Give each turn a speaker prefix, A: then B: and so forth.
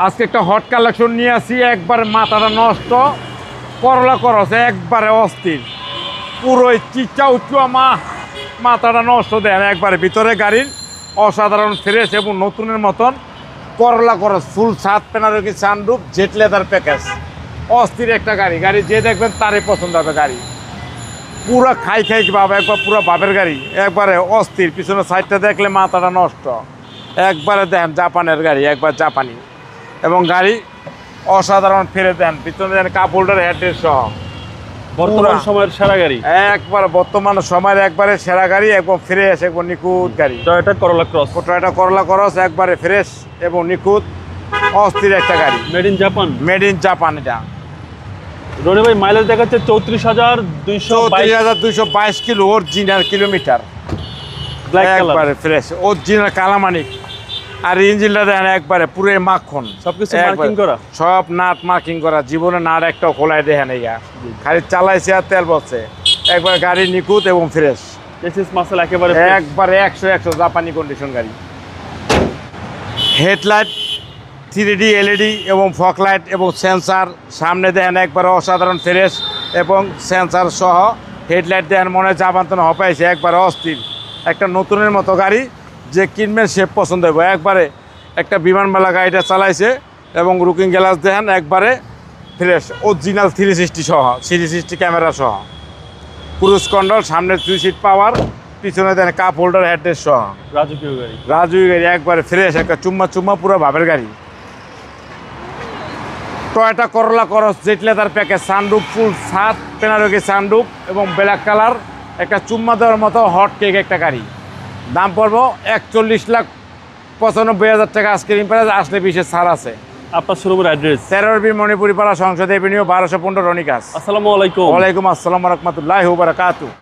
A: আজকে একটা hot collection নিয়ে আসি, একবার মাথাটা নষ্ট, করলা করস একবারে অস্থির, পুরোই চিচা উঁচু মাথাটা নষ্ট দেন একবারে। ভিতরে গাড়ির অসাধারণ ফ্রেশ এবং নতুনের মতন করলা করস, ফুল 7 panoramic sunroof, jet leather package, অস্থির একটা গাড়ি। গাড়ি যে দেখবেন তারই পছন্দ হবে গাড়ি, পুরো খাই ভাবে, একবার পুরো বাপের গাড়ি, একবারে অস্থির। পিছনে সাইডটা দেখলে মাথাটা নষ্ট, একবারে দেন জাপানের গাড়ি, একবার জাপানি। এবং গাড়ি অসাধারণ ফিরে দেন, পিছনে দেন কাপ হোল্ডার, হেডরেস্ট সহ
B: বর্তমান সময়ের সেরা গাড়ি,
A: একবার বর্তমান সময়ের একবারে সেরা গাড়ি, একদম ফ্রেশ এবং নিখুঁত গাড়ি।
B: Toyota Corolla cross,
A: Toyota Corolla cross একবারে ফ্রেশ এবং নিখুঁত, অস্থির একটা গাড়ি,
B: made in Japan.
A: Made in Japan. এটা
B: রনি ভাই মাইলেজ দেখাচ্ছে 34,222
A: kilo original kilometre,
B: black colour,
A: একবারে ফ্রেশ অরিজিনাল কালামানিক। আর ইঞ্জিনটা দেখেন একবারে পুরো মাখন,
B: সবকিছু মার্কিং করা,
A: সব নাট মার্কিং করা, জীবনে নাট একটাও খোলায় দেখেন। এইগা খালি চালাইছে আর তেল বসছে, একবার গাড়ি নিখুঁত এবং ফ্রেশ,
B: চেসিস মাসেল একেবারে
A: একবারে 100 জাপানি কন্ডিশন গাড়ি। হেডলাইট 3D LED এবং ফগ লাইট এবং সেন্সার, সামনে দেখেন একবারে অসাধারণ ফ্রেশ এবং সেন্সার সহ। হেডলাইট দেখেন মনে হয় জাপান্তন হপাইছে, একবারে অস্থির একটা নতুনের মতো গাড়ি। যে কিনবেন সে পছন্দ হবে, একবারে একটা বিমানবালা গাড়িটা চালাইছে। এবং লুকিং গ্লাস দেখেন একবারে ফ্রেশ অরিজিনাল 360 সহ, 360 ক্যামেরা সহ, ক্রুজ কন্ট্রোল, সামনে 3 সিট পাওয়ার, পিছনে দেন কাপ হোল্ডার, হেডরেস্ট সহ
B: রাজকীয় গাড়ি,
A: রাজুই গাড়ি, একবারে ফ্রেশ একটা চুম্মা পুরো ভাবের গাড়ি। Toyota Corolla Cross, jet leather package, sunroof full 7 panoramic sunroof এবং ব্ল্যাক কালার, একটা চুম্মা দেওয়ার মতো হট কেক একটা গাড়ি। দাম পড়বো 41,95,000 টাকা। আজকের ইম্প্রেস আসলে বিশেষ ছাড় আছে।
B: আপনার শোরুমের অ্যাড্রেস
A: 13 মণিপুরি পাড়া, সংসদ এভিনিউ, 1215 রনিকাস।
B: আসসালামু আলাইকুম।
A: ওয়ালাইকুম আসসালাম ওয়া রাহমাতুল্লাহি ওয়া বারাকাতুহু।